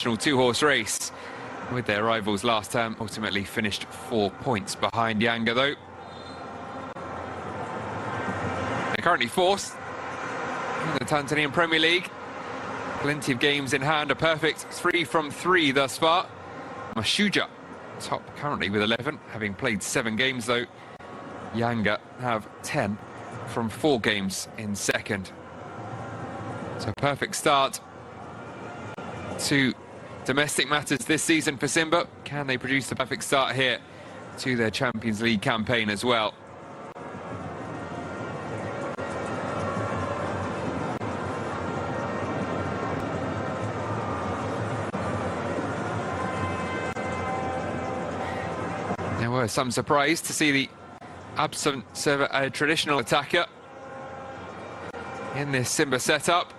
two-horse race with their rivals last term. Ultimately finished 4 points behind Yanga, though. They're currently fourth in the Tanzanian Premier League. Plenty of games in hand, a perfect 3 from 3 thus far. Mashuja top currently with 11, having played 7 games, though. Yanga have 10 from 4 games in second. So perfect start to domestic matters this season for SIMBA. Can they produce the perfect start here to their Champions League campaign as well? There were some surprise to see the absence of a traditional attacker in this SIMBA setup.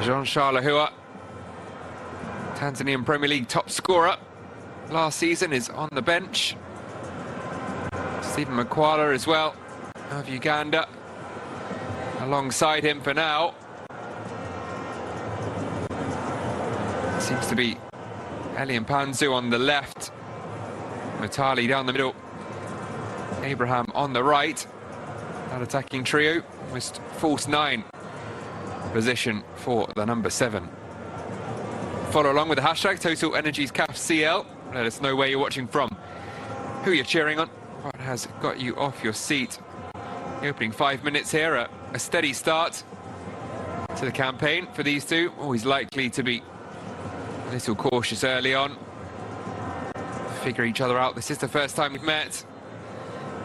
Jean-Charles Ahua, Tanzanian Premier League top scorer last season, is on the bench. Stephen Makwala as well, of Uganda, alongside him for now. Seems to be Eli Mpanzu on the left, Matali down the middle, Abraham on the right. That attacking trio, almost false 9 position for the number 7. Follow along with the hashtag Total Energies CAF CL. Let us know where you're watching from, who you're cheering on, what has got you off your seat. The opening 5 minutes here, a steady start to the campaign for these two. Always likely to be a little cautious early on, figure each other out. This is the first time we've met,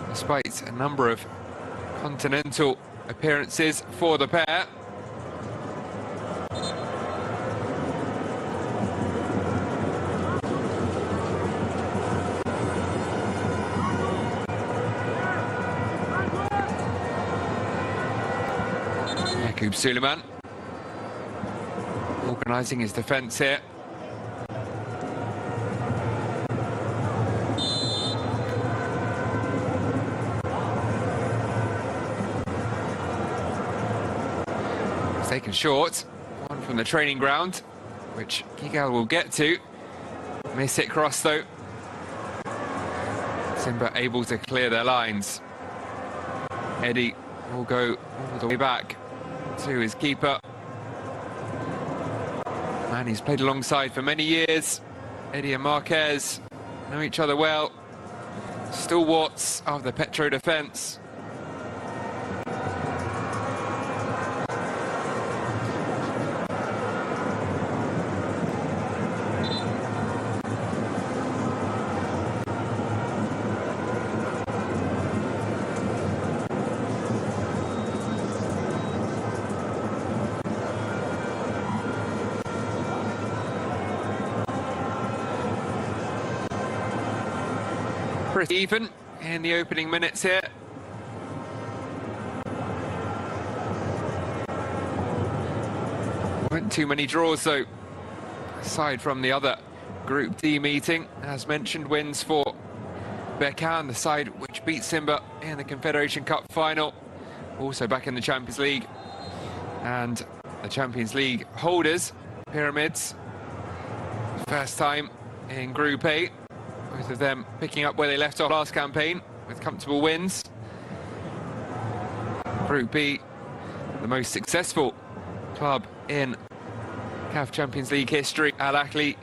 despite a number of continental appearances for the pair. Yakub Suleiman organising his defence here. Taken short, one from the training ground, which Gigal will get to. Miss it cross though. SIMBA able to clear their lines. Eddie will go all the way back to his keeper. Man he's played alongside for many years. Eddie and Marquez know each other well. Stalwarts of the PETRO defence. Pretty even in the opening minutes here. Weren't too many draws though, aside from the other Group D meeting. As mentioned, wins for Berkane, the side which beat SIMBA in the Confederation Cup final, also back in the Champions League. And the Champions League holders, Pyramids, first time in Group A. Both of them picking up where they left off last campaign with comfortable wins. Group B, the most successful club in CAF Champions League history, Al Ahly,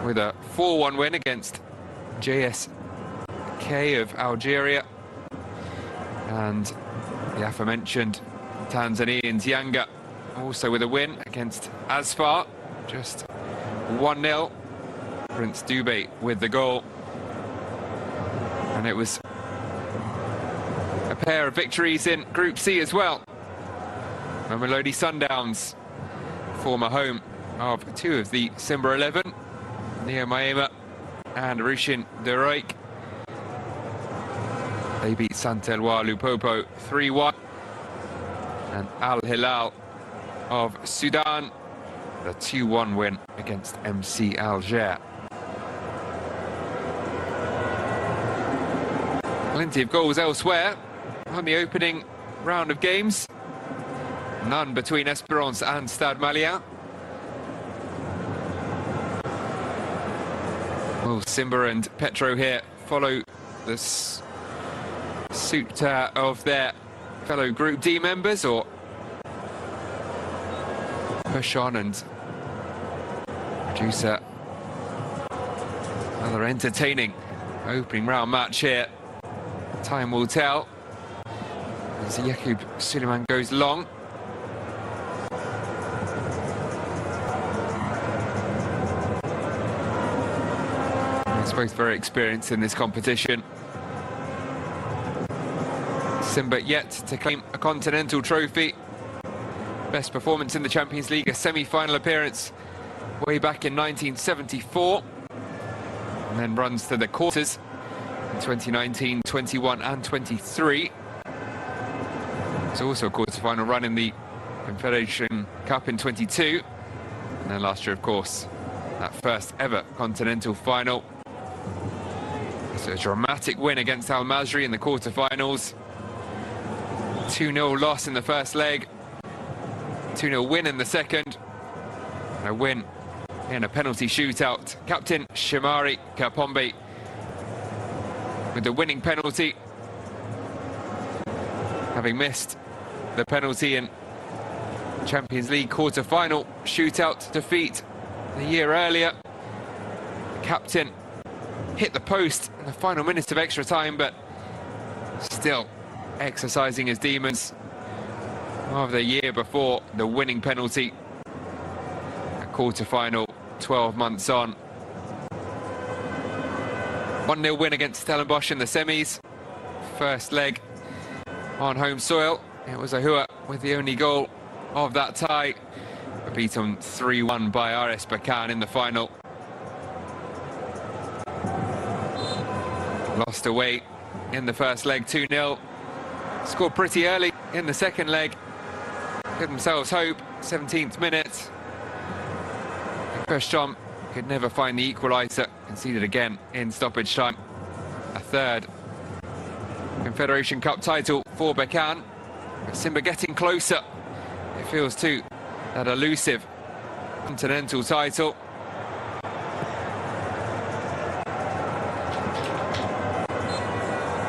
with a 4-1 win against JSK of Algeria. And the aforementioned Tanzanians Yanga also with a win against Asfar, just 1-0. Prince Dube with the goal. And it was a pair of victories in Group C as well. Mamelodi Sundowns, former home of 2 of the SIMBA 11, Neo Maema and Rushin De Ruyck. They beat Santelwa Lupopo 3-1. And Al Hilal of Sudan, the 2-1 win against MC Alger. Plenty of goals elsewhere on the opening round of games. None between Espérance and Stade Malien. Will SIMBA and PETRO here follow the suit of their fellow Group D members, or push on and produce another entertaining opening round match here? Time will tell as Yacoub Suleiman goes long. He's both very experienced in this competition. SIMBA yet to claim a continental trophy. Best performance in the Champions League, a semi-final appearance way back in 1974. And then runs to the quarters in 2019, 21 and 23. It's also a quarter-final run in the Confederation Cup in 22. And then last year, of course, that first ever continental final. So a dramatic win against Al Masry in the quarter-finals. 2-0 loss in the first leg. 2-0 win in the second. And a win in a penalty shootout. Captain Shimari Kapombe with the winning penalty, having missed the penalty in Champions League quarter-final shootout defeat a year earlier. The captain hit the post in the final minutes of extra time, but still exercising his demons of the year before the winning penalty. A quarter-final 12 months on. 1-0 win against Stellenbosch in the semis. First leg on home soil. It was Ahua with the only goal of that tie. Beaten 3-1 by RS Berkane in the final. Lost away in the first leg 2-0. Scored pretty early in the second leg. Give themselves hope. 17th minute. Perchon could never find the equaliser. Conceded again in stoppage time. A third Confederation Cup title for Berkane. SIMBA getting closer, it feels, to that elusive continental title.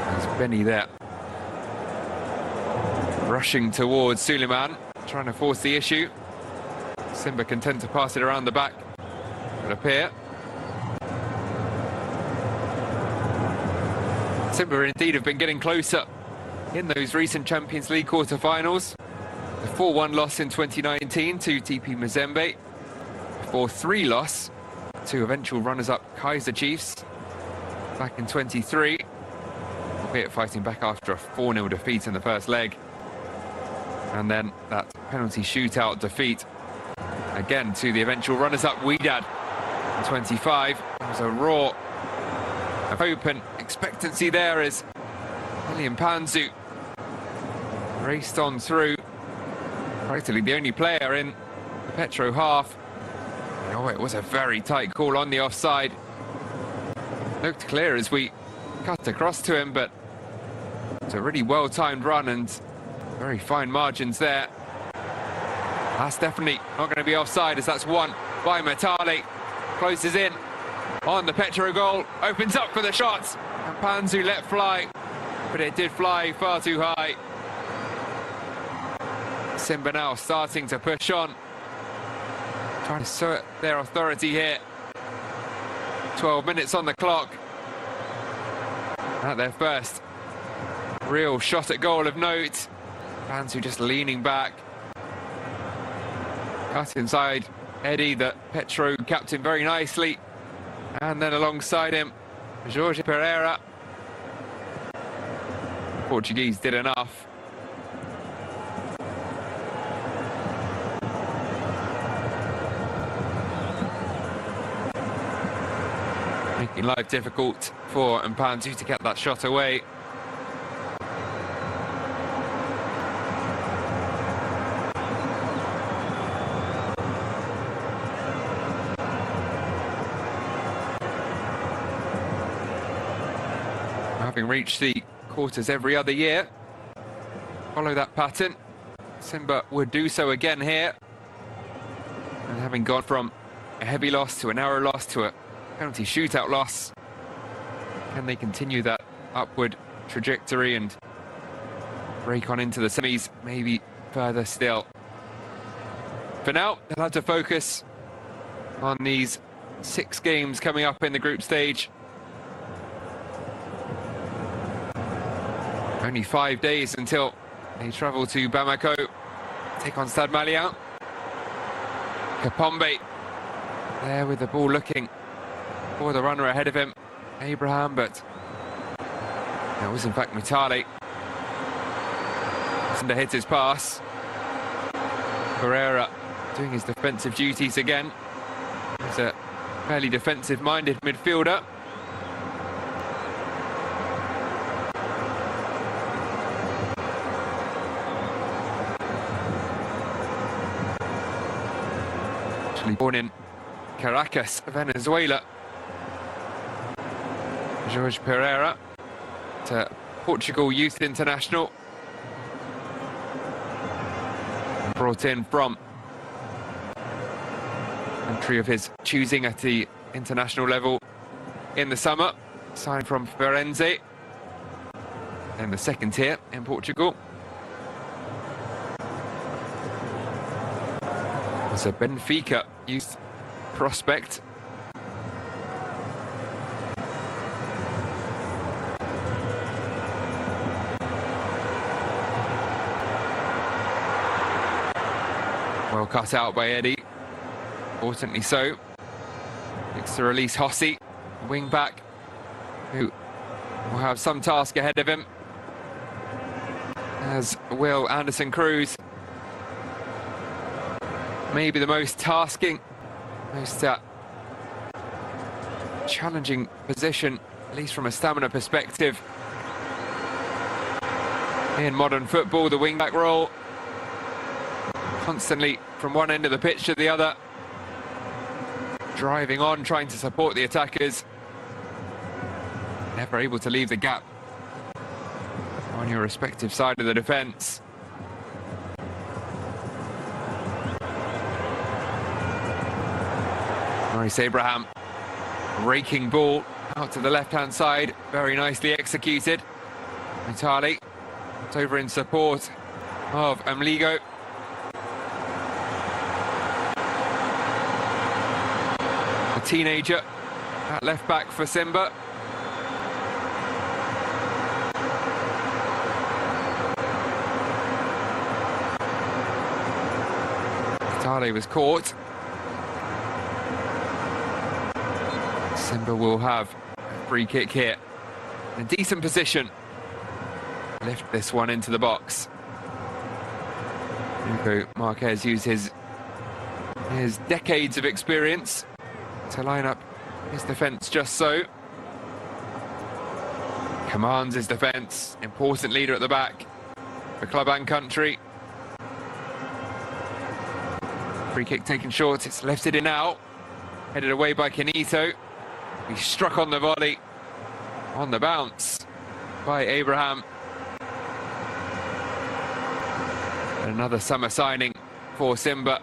There's Benny there, rushing towards Suleiman, trying to force the issue. SIMBA content to pass it around the back, would appear. SIMBA indeed have been getting closer in those recent Champions League quarter-finals. The 4-1 loss in 2019 to TP Mazembe. 4-3 loss to eventual runners-up Kaiser Chiefs back in 23. Albeit fighting back after a 4-0 defeat in the first leg. And then that penalty shootout defeat again to the eventual runners-up Wydad in 25. There was a roar of hope and expectancy there as Ali Mpanzu raced on through, practically the only player in the PETRO half. Oh, it was a very tight call on the offside. Looked clear as we cut across to him, but it's a really well-timed run and very fine margins there. That's definitely not going to be offside, as that's won by Matale. Closes in on the PETRO goal, opens up for the shots, and Mpanzu let fly, but it did fly far too high. SIMBA now starting to push on, trying to assert their authority here. 12 minutes on the clock. At their first real shot at goal of note. Mpanzu just leaning back. Cut inside Eddie, the PETRO captain, very nicely. And then alongside him, Jorge Pereira. The Portuguese did enough. Making life difficult for Mpanzu to get that shot away. Having reached the quarters every other year, follow that pattern. SIMBA would do so again here. And having gone from a heavy loss to a narrow loss to a penalty shootout loss, can they continue that upward trajectory and break on into the semis, maybe further still? For now, they'll have to focus on these 6 games coming up in the group stage. Only 5 days until they travel to Bamako, take on Stade Malien. Kapombe there with the ball looking for the runner ahead of him, Abraham, but that was in fact Mutale. Cinder hits his pass. Pereira doing his defensive duties again. He's a fairly defensive-minded midfielder. Actually born in Caracas, Venezuela. Jorge Pereira, to Portugal Youth International. Brought in from country of his choosing at the international level in the summer. Signed from Firenze in the 2nd tier in Portugal. Was a Benfica youth prospect. Well cut out by Eddie, importantly so. Looks to release Hossi, wing back, who will have some task ahead of him, as will Anderson Cruz. Maybe the most tasking, most challenging position, at least from a stamina perspective, in modern football, the wing-back role. Constantly from one end of the pitch to the other, driving on, trying to support the attackers. Never able to leave the gap on your respective side of the defence. Maurice Abraham, raking ball out to the left-hand side, very nicely executed. Mutale, it's over in support of Amligo. The teenager at left-back for SIMBA. Mutale was caught. SIMBA will have a free kick here. In a decent position. Lift this one into the box. Hugo Marquez used his decades of experience to line up his defence just so. Commands his defence. Important leader at the back for club and country. Free kick taken short. It's lifted in now. Headed away by Kenito. He struck on the volley, on the bounce by Abraham. And another summer signing for SIMBA.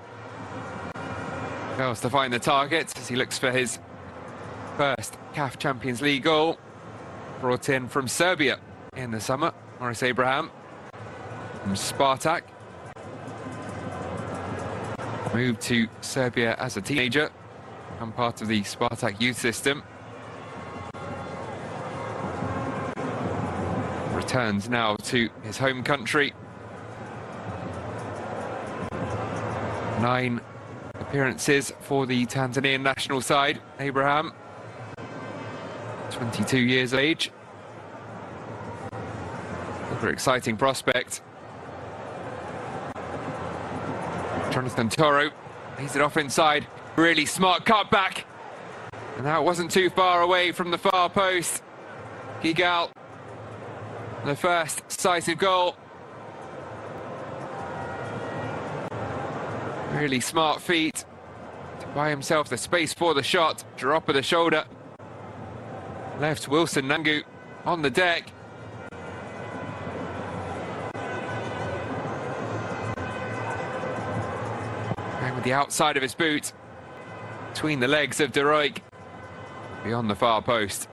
Fails to find the target as he looks for his first CAF Champions League goal. Brought in from Serbia in the summer, Maurice Abraham from Spartak. Moved to Serbia as a teenager, and part of the Spartak youth system. Returns now to his home country. 9 appearances for the Tanzanian national side. Abraham, 22 years of age. Another exciting prospect. Jonathan Toro lays it off inside. Really smart cutback. And that wasn't too far away from the far post. Gigal, the first decisive goal. Really smart feet to buy himself the space for the shot. Drop of the shoulder. Left Wilson Nangu on the deck. Going with the outside of his boot between the legs of De Ruyck beyond the far post.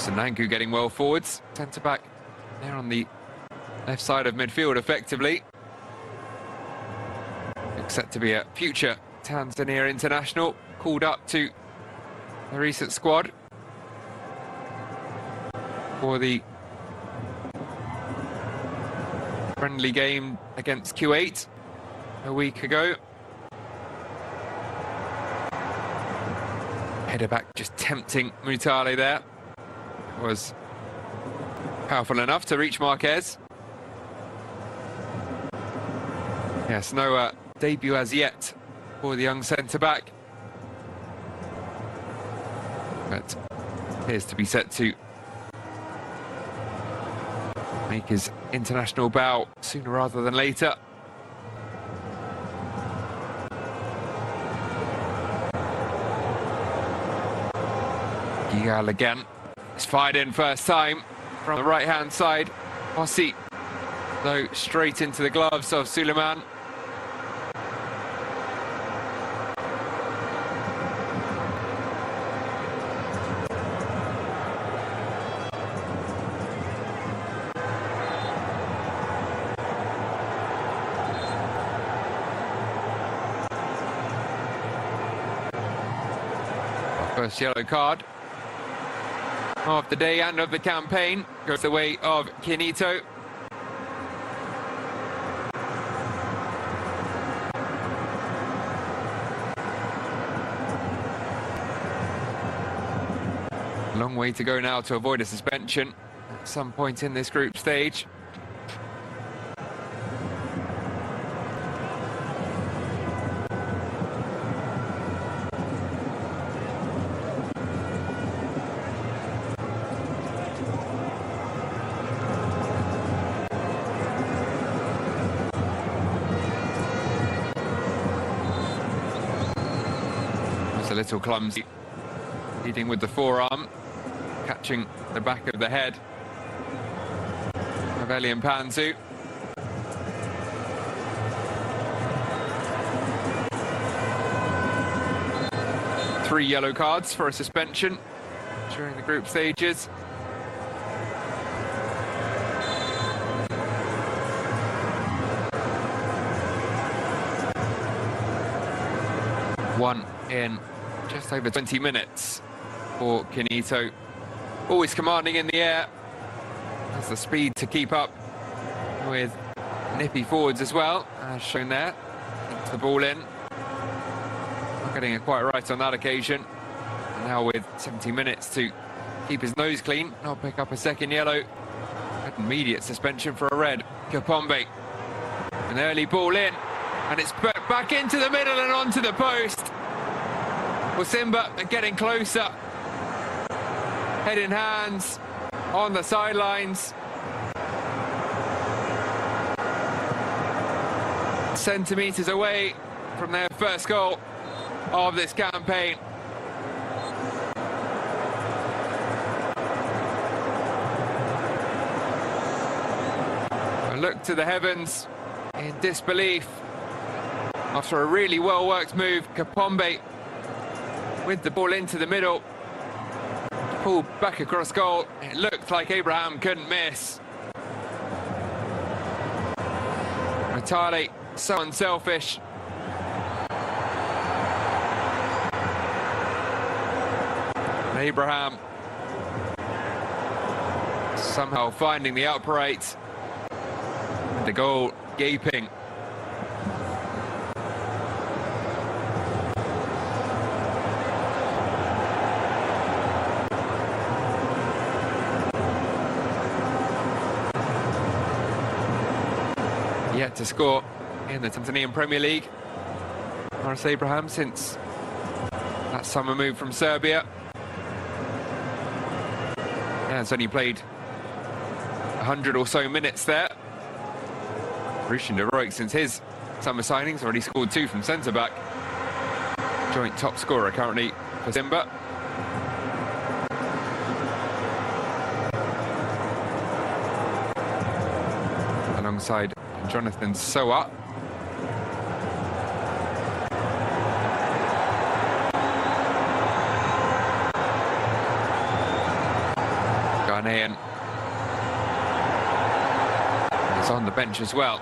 Nanku getting well forwards, centre back there on the left side of midfield effectively. Looks set to be a future Tanzania international, called up to the recent squad for the friendly game against Kuwait a week ago. Header back just tempting Mutale there. Was powerful enough to reach Marquez. Yes, no debut as yet for the young centre-back, but appears to be set to make his international bow sooner rather than later. Gigal again. It's fired in first time from the right-hand side. Ossi, though, straight into the gloves of Suleiman. First yellow card of the day and of the campaign goes the way of Quinito. Long way to go now to avoid a suspension at some point in this group stage. A little clumsy, leading with the forearm, catching the back of the head of Elian Panzu. Three yellow cards for a suspension during the group stages. One in just over 20 minutes for Quinito. Always commanding in the air. Has the speed to keep up with nippy forwards as well, as shown there. Gets the ball in. Not getting it quite right on that occasion. And now with 70 minutes to keep his nose clean, not pick up a second yellow. Immediate suspension for a red. Kapombe. An early ball in. And it's back into the middle and onto the post. Well, SIMBA are getting closer. Head in hands on the sidelines. Centimetres away from their first goal of this campaign. A look to the heavens in disbelief after a really well-worked move. Kapombe with the ball into the middle, pulled back across goal. It looked like Abraham couldn't miss. Mutale, so unselfish. Abraham somehow finding the upright, with the goal gaping. Yet to score in the Tanzanian Premier League. Morris Abraham since that summer move from Serbia. Has only played 100 or so minutes there. Rushin Heroic, since his summer signings, already scored 2 from centre-back. Joint top scorer currently for SIMBA. Alongside Jonathan Soa. Ghanaian is on the bench as well.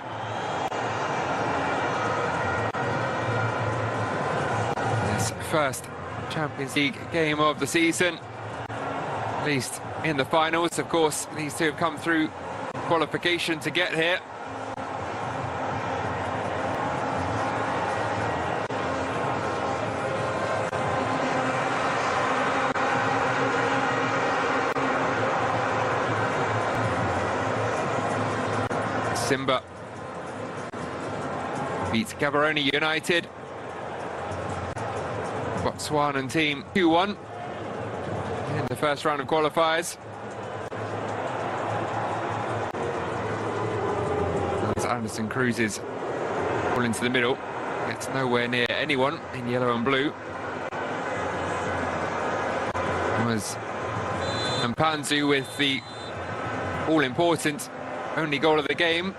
This first Champions League game of the season, at least in the finals. Of course, these two have come through qualification to get here. SIMBA beats Gaborone United. Botswanan team 2-1 in the first round of qualifiers. As Anderson cruises all into the middle, gets nowhere near anyone in yellow and blue. It was Mpanzu with the all-important only goal of the game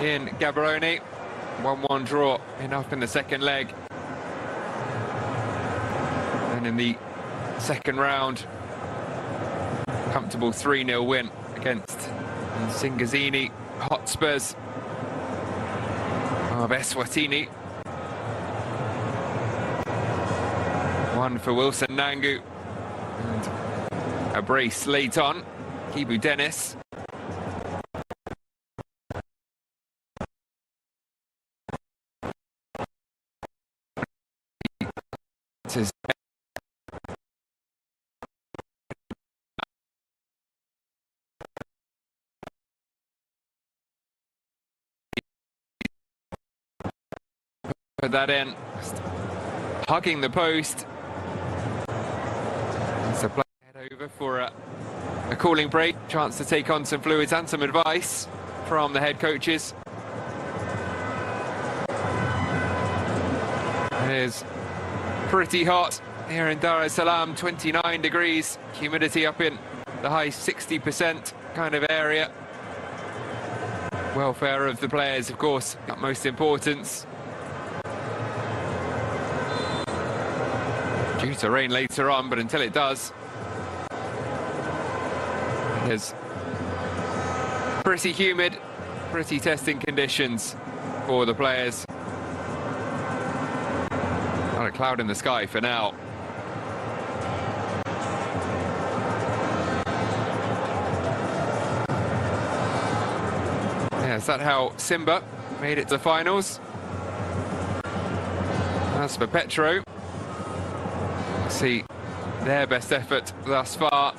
in Gaborone. 1-1 draw, enough in the second leg. And in the second round, comfortable 3-0 win against Nsingizini Hotspurs of Eswatini. 1 for Wilson Nangu, and a brace late on. Kibu Dennis. Put that in, hugging the post. So play head over for a cooling break, chance to take on some fluids and some advice from the head coaches. It is pretty hot here in Dar es Salaam, 29 degrees, humidity up in the high 60% kind of area. Welfare of the players, of course, utmost importance. Due to rain later on, but until it does, it is pretty humid, pretty testing conditions for the players. Not a cloud in the sky for now. Yeah, is that how SIMBA made it to the finals? As for PETRO, see their best effort thus far.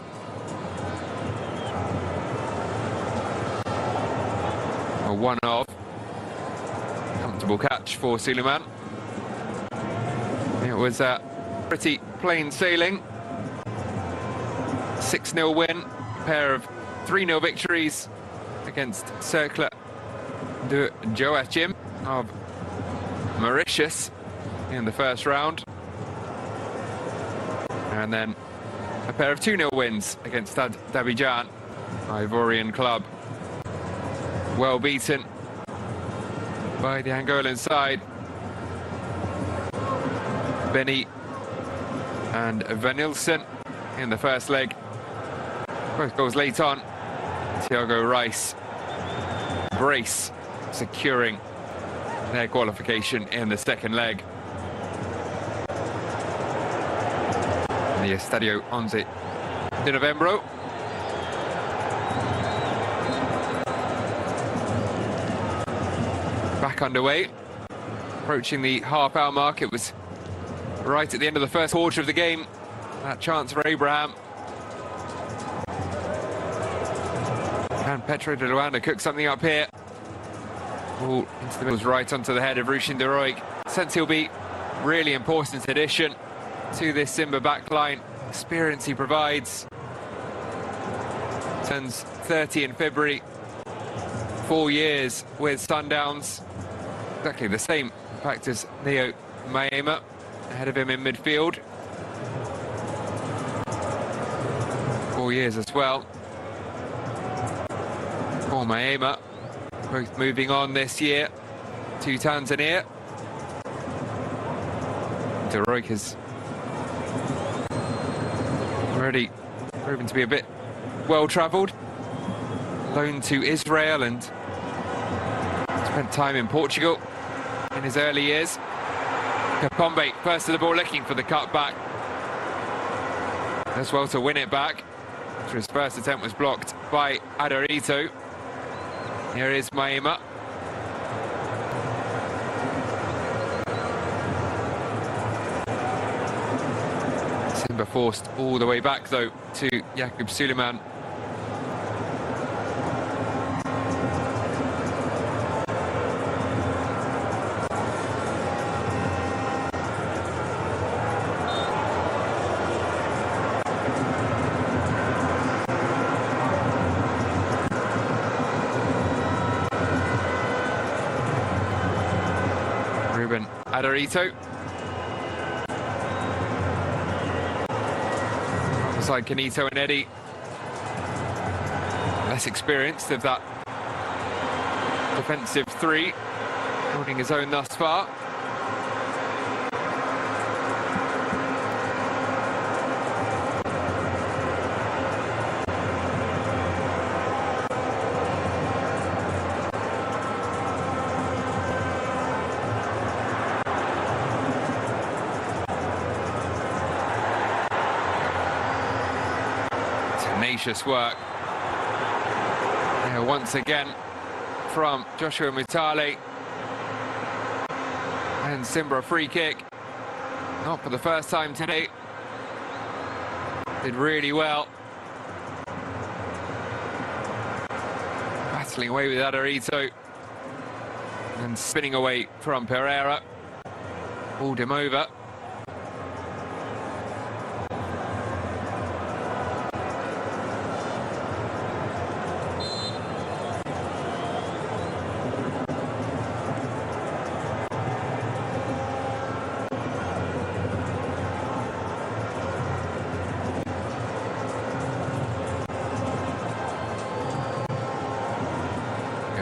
A one of. Comfortable catch for Suleiman. It was pretty plain sailing. 6-0 win, a pair of 3-0 victories against Cercle de Joachim of Mauritius in the first round. And then a pair of 2-0 wins against Stade d'Abidjan, Ivorian club. Well beaten by the Angolan side. Benny and Vanilson in the first leg. Both goals late on. Thiago Rice brace securing their qualification in the second leg. The Estadio 11 de Novembro. Back underway, approaching the half-hour mark. It was right at the end of the first quarter of the game. That chance for Abraham. Can Petro de Luanda cook something up here? Ball into the middle, right onto the head of Rushin Heroic. Since he'll be really important addition to this SIMBA backline. Experience he provides. turns 30 in February. 4 years with Sundowns. Exactly the same, in fact, as Neo Maema, ahead of him in midfield. 4 years as well for Maema. Both moving on this year to Tanzania. De Ruyck has already proven to be a bit well-travelled. Loaned to Israel and spent time in Portugal in his early years. Kapombe first to the ball, looking for the cutback. As well to win it back after his first attempt was blocked by Adorito. Here is Maema. Simba forced all the way back though to Jakub Suleiman. Adorito. Beside Canito and Eddie. Less experienced of that defensive three. Holding his own thus far. Tenacious work. Yeah, once again from Joshua Mutale. And Simba a free kick. Not for the first time today. Did really well. Battling away with Adorito. And spinning away from Pereira. Pulled him over.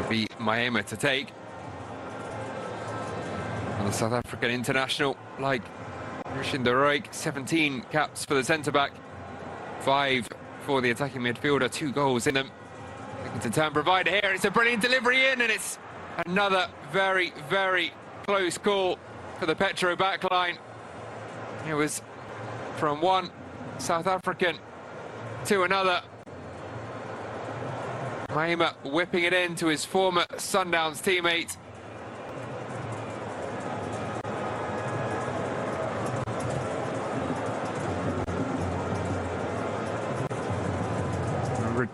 Be Maema to take. And the South African international, like Christian de Ruyck, 17 caps for the centre-back, 5 for the attacking midfielder, 2 goals in them. Looking to turn provider here, it's a brilliant delivery in, and it's another very, very close call for the PETRO backline. It was from one South African to another. Maema whipping it in to his former Sundowns teammate.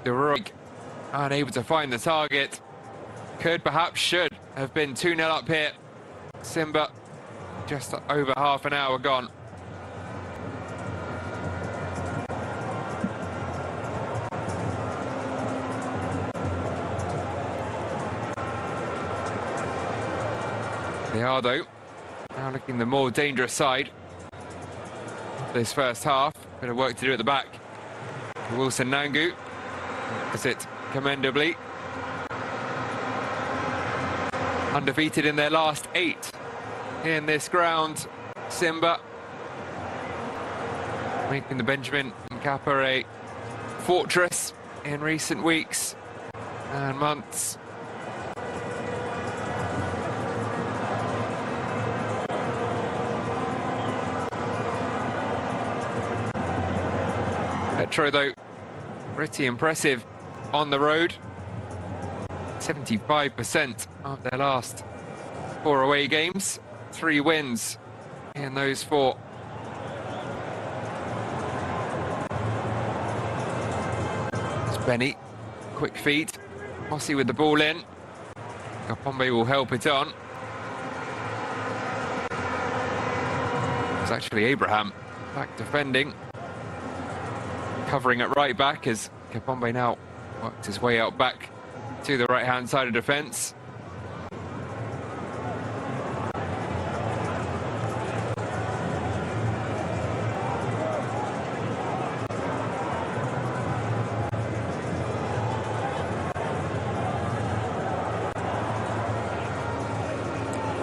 De Ruyck unable to find the target. Could, perhaps should, have been 2-0 up here. Simba just over half an hour gone. They are, though, now looking the more dangerous side this first half. Bit of work to do at the back. Wilson Nangu does it commendably. Undefeated in their last 8 in this ground. Simba making the Benjamin Mkapa a fortress in recent weeks and months. PETRO, though, pretty impressive on the road. 75% of their last 4 away games. 3 wins in those 4. It's Benny, quick feet. Mossy with the ball in. Kapombe will help it on. It's actually Abraham back defending. Covering at right back as Kapombe now worked his way out back to the right-hand side of defence.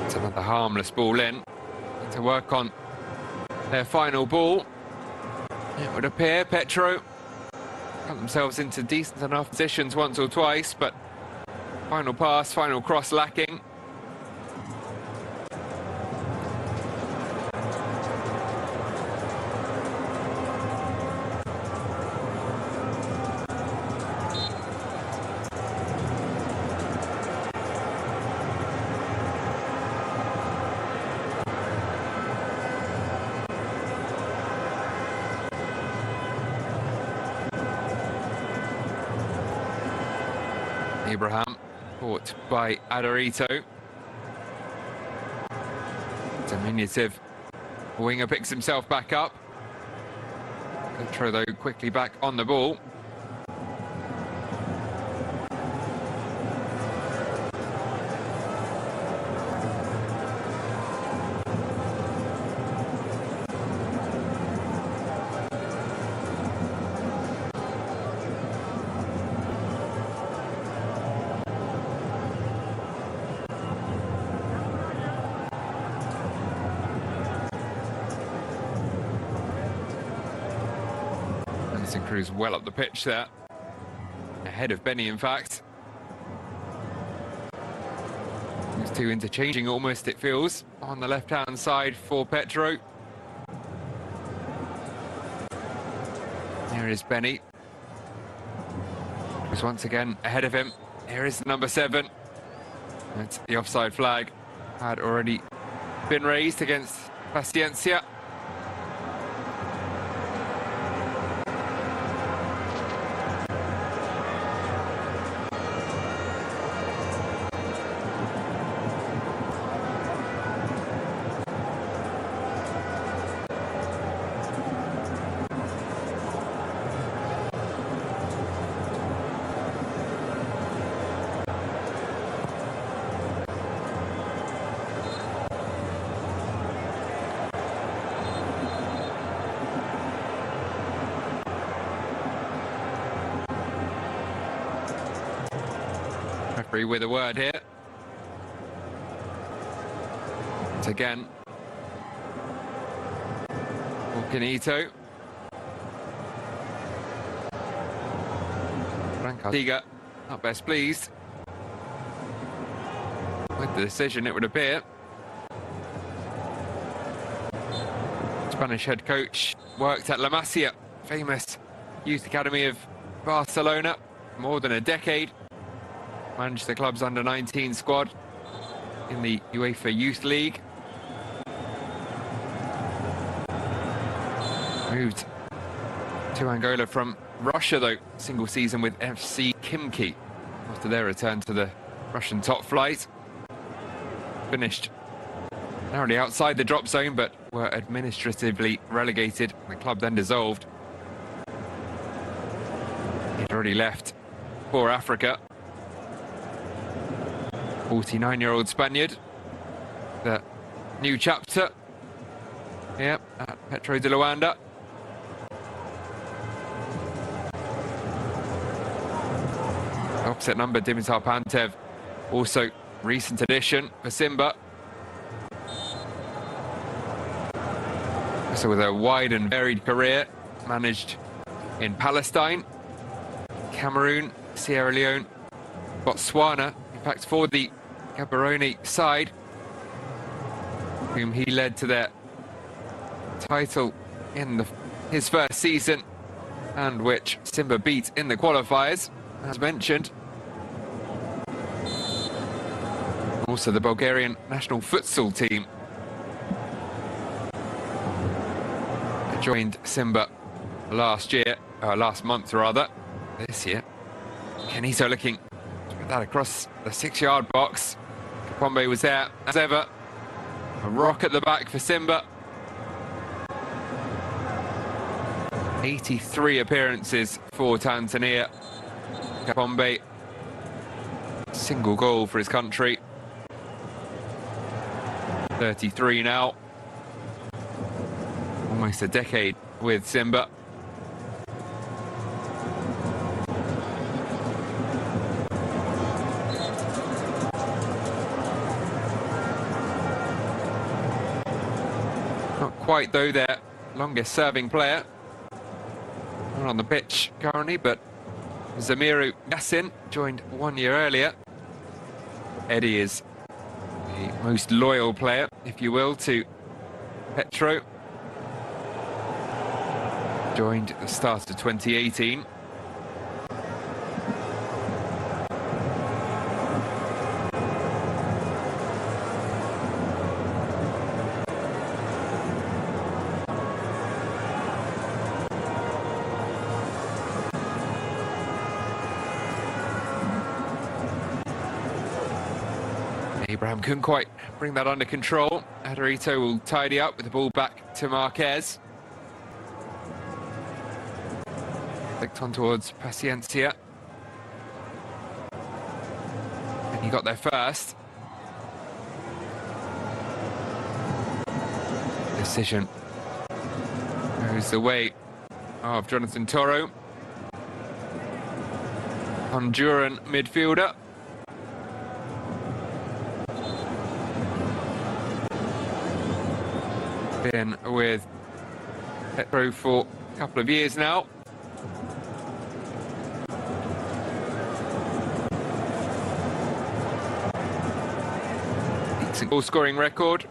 It's another harmless ball in. To work on their final ball. It would appear PETRO got themselves into decent enough positions once or twice, but final pass, final cross lacking. Abraham, caught by Adorito. Diminutive winger picks himself back up. PETRO, though, quickly back on the ball. Cruz well up the pitch there, ahead of Benny, in fact. These two interchanging almost, it feels, on the left-hand side for PETRO. Here is Benny. Cruz once again ahead of him. Here is number 7. It's the offside flag had already been raised against Paciencia. Referee with a word here. It's again Vulcanito. Brancartiga not best pleased with the decision, it would appear. Spanish head coach worked at La Masia, famous youth academy of Barcelona, for more than a decade. Managed the club's under-19 squad in the UEFA Youth League. Moved to Angola from Russia, though, single season with FC Khimki after their return to the Russian top flight. Finished narrowly outside the drop zone, but were administratively relegated. The club then dissolved. He'd already left for Africa. 49-year-old Spaniard. The new chapter here at PETRO de Luanda. Opposite number, Dimitar Pantev, also recent addition for SIMBA. So with a wide and varied career, managed in Palestine, Cameroon, Sierra Leone, Botswana. In fact, for the Gaborone side, whom he led to their title in his first season, and which SIMBA beat in the qualifiers, as mentioned. Also the Bulgarian national futsal team joined SIMBA last month rather, this year. Kenito looking to put that across the 6-yard box. Kapombe was there as ever. A rock at the back for SIMBA. 83 appearances for Tanzania. Bombay, single goal for his country. 33 now. Almost a decade with SIMBA. Not quite, though, their longest serving player. Not on the pitch currently, but Zamiru Yassin joined 1 year earlier. Eddie is the most loyal player, if you will, to PETRO. Joined at the start of 2018. Abraham couldn't quite bring that under control. Adorito will tidy up with the ball back to Marquez. Flicked on towards Paciencia. And he got there first. Decision goes the way of Jonathan Toro. Honduran midfielder. Been with PETRO for a couple of years now. Decent goal scoring record.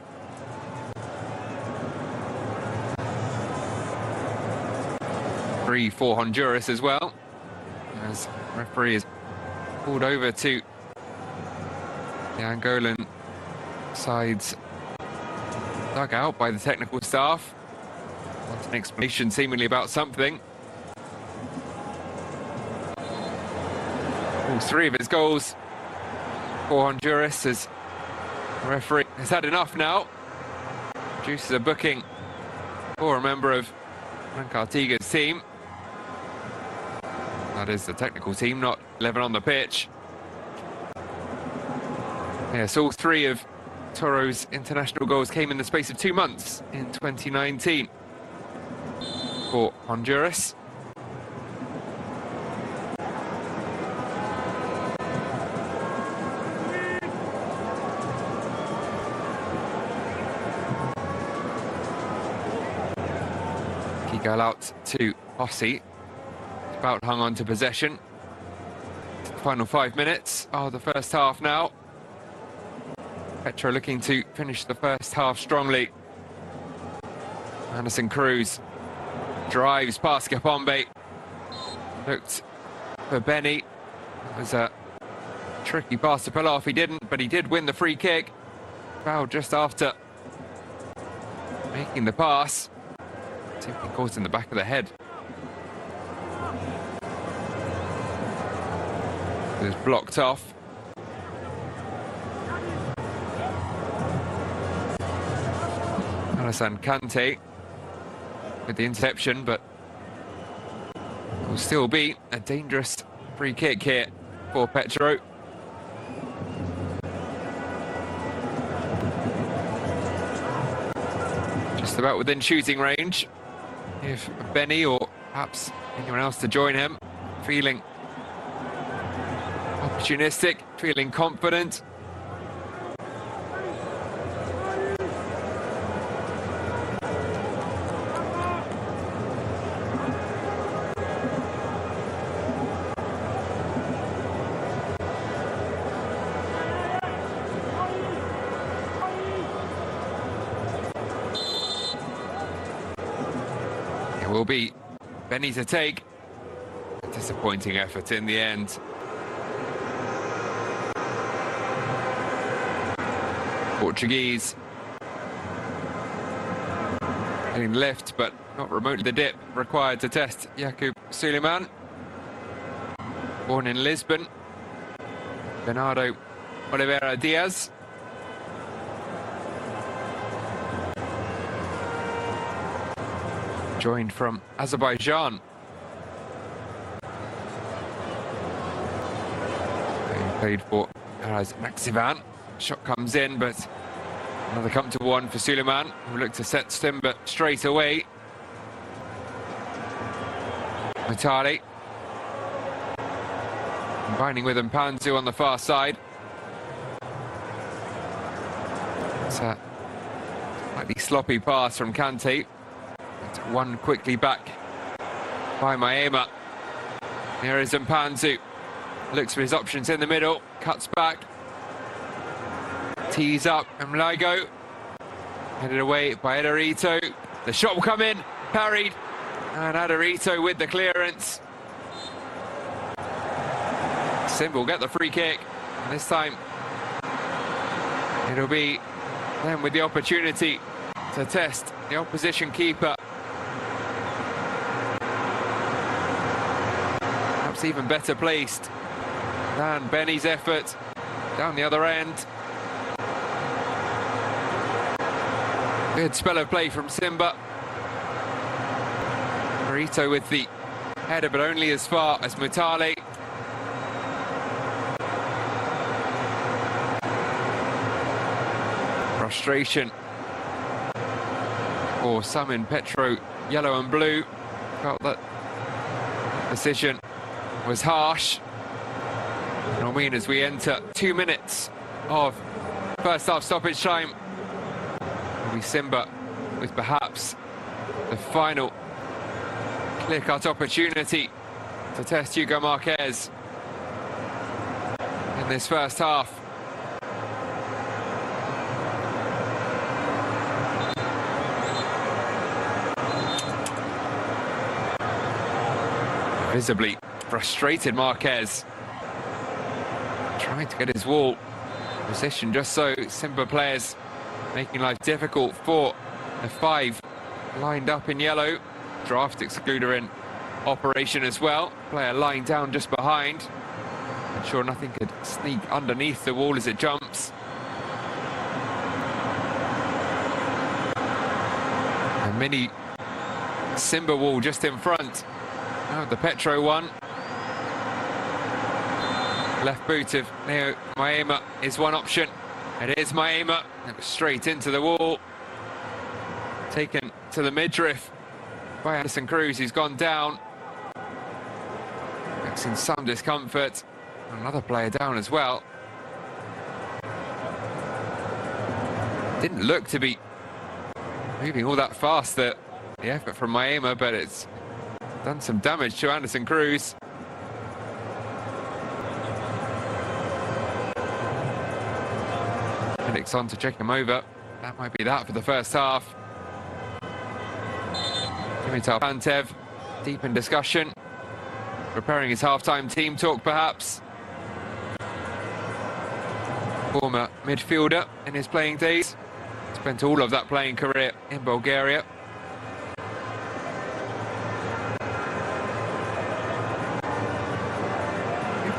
Three for Honduras as well, as referee is pulled over to the Angolan side's dugout by the technical staff. Wants an explanation seemingly about something. All three of his goals for Honduras, as the referee has had enough now. Produces a booking for a member of Artiga's team. That is the technical team, not 11 on the pitch. Yes, all three of Toro's international goals came in the space of 2 months in 2019 for Honduras. Kigal out to Ossi. About hung on to possession. Final 5 minutes of the first half now. PETRO looking to finish the first half strongly. Anderson Cruz drives past Kapombe. Looked for Benny. It was a tricky pass to pull off. He didn't, but he did win the free kick. Foul just after making the pass. Simply caught in the back of the head. It was blocked off. Alassane Kante with the interception, but it will still be a dangerous free kick here for PETRO. Just about within shooting range. If Benny or perhaps anyone else to join him, feeling opportunistic, feeling confident. Will be Benny to take. A disappointing effort in the end. Portuguese getting lift, but not remotely the dip required to test Jakub Suleiman. Born in Lisbon, Bernardo Oliveira Diaz. Joined from Azerbaijan. played for as Maxivan. Shot comes in, but another comfortable one for Suleiman, who looked to set SIMBA straight away. Matali combining with Mpanzu on the far side. It's a slightly sloppy pass from Kante. One quickly back by Maema. Here is Mpanzu. Looks for his options in the middle. Cuts back. Tees up. Mlago. Headed away by Ederito. The shot will come in. Parried. And Ederito with the clearance. SIMBA will get the free kick. And this time it'll be them with the opportunity to test the opposition keeper. Perhaps even better placed than Benny's effort down the other end. Good spell of play from SIMBA. Ederito with the header, but only as far as Mutale. Frustration for some in Petro, yellow and blue. Felt that decision was harsh. And I mean, as we enter 2 minutes of first half stoppage time, it'll be SIMBA with perhaps the final clear-cut opportunity to test Hugo Marquez in this first half. Visibly frustrated Marquez, trying to get his wall position just so SIMBA players making life difficult for the 5 lined up in yellow. Draft excluder in operation as well. Player lying down just behind. Ensure nothing could sneak underneath the wall as it jumps. A mini SIMBA wall just in front. Now the Petro one. Left boot of Neo Maema is one option. It is Maema. Straight into the wall. Taken to the midriff by Anderson Cruz, who's gone down. In some discomfort. Another player down as well. Didn't look to be moving all that fast, the effort from Maema, but it's done some damage to Anderson Cruz. Felix on to check him over. That might be that for the first half. Dimitar Pantev, deep in discussion. Preparing his half-time team talk, perhaps. Former midfielder in his playing days. Spent all of that playing career in Bulgaria.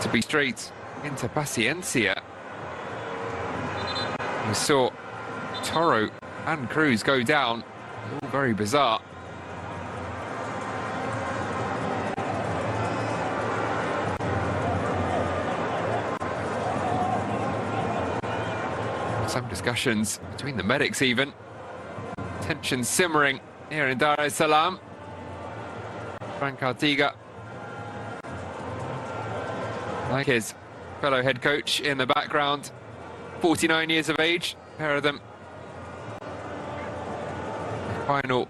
To be straight into Paciencia. We saw Toro and Cruz go down. All very bizarre. Some discussions between the medics even. Tension simmering here in Dar es Salaam. Frank Artiga, like his fellow head coach in the background, 49 years of age, a pair of them. Final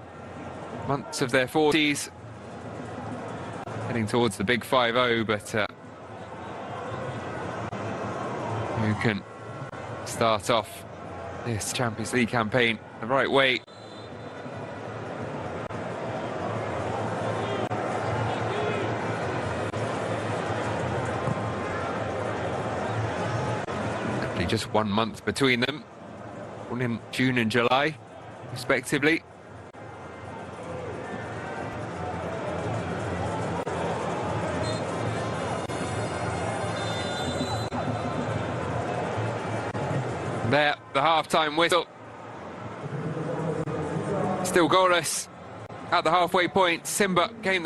months of their 40s, heading towards the big 5-0, but who can start off this Champions League campaign the right way? Actually just 1 month between them, one in June and July respectively. There, the half-time whistle. Still goalless at the halfway point. SIMBA gained the